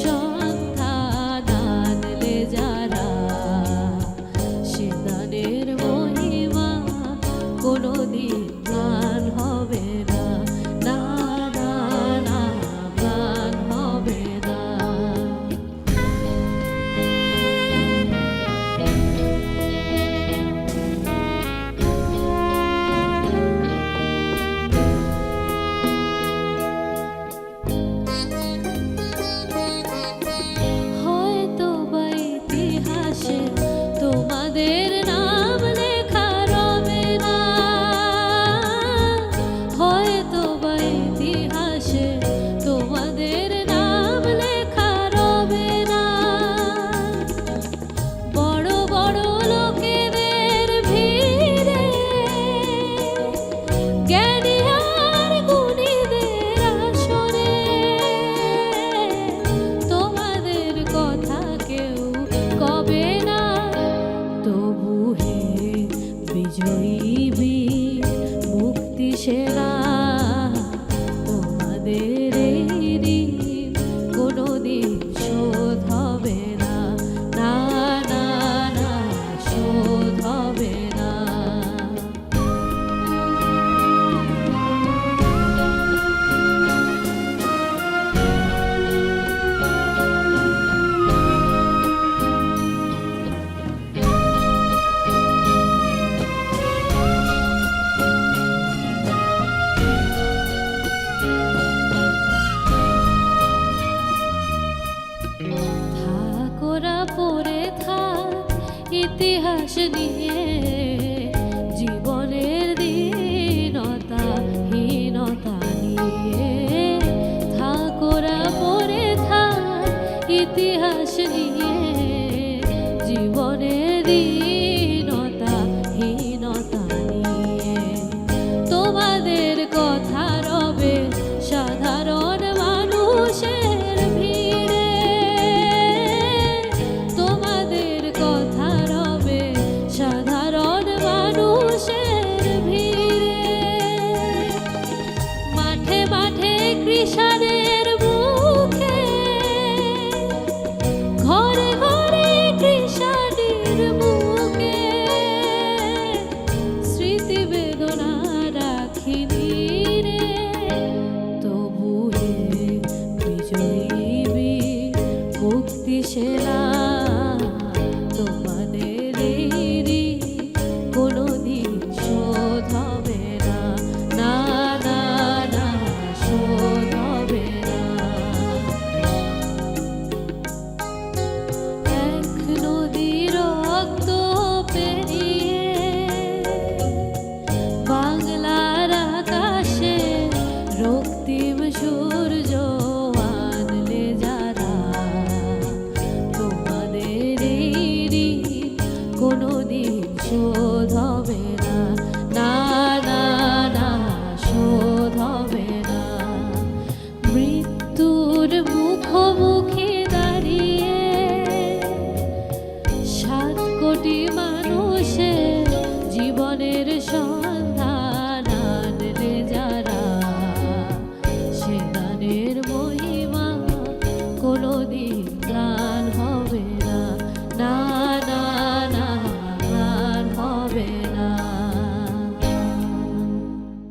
সন্ধান আনলে যারা, সে দানের মহিমা কোনোদিন ম্লান হবে না, না না না, ম্লান হবে না। হয়তো বা ইতিহাসে তোমাদের নাম লেখা রবে না, হয়তো বা ইতিহাসে তোমাদের নাম লেখা রবে না। বড় বড় লোকেদের ভিড়ে, জ্ঞানী আর গুণীদের আসরে, তোমাদের কথা কেউ কবে না। তবু হে বিজয়ী বীর মুক্তি সেনা, তোমাদের এই ঋণ কোনোদিন শোধ হবে না, না না না, শোধ হবে না। থাকোরা পড়ে থাক ইতিহাস নিয়ে, জীবনের দীনতা হীনতা নিয়ে। থাকোরা পড়ে থাক ইতিহাস নিয়ে, জীবনের দীনতা হীনতা নিয়ে। তোমাদের কথা রবে সাধারণ মানুষের ভিড়ে, তোমাদের কথা রবে সাধারণ মানুষের ভিড়ে। মাঠে মাঠে কৃষাণের মুখে, ঘরে ঘরে কৃষাণীর মুখে, স্মৃতি বেদনা রাখিনি রে। তবু হে বিজয়ী বীর মুক্তি সেনা, তোমাদের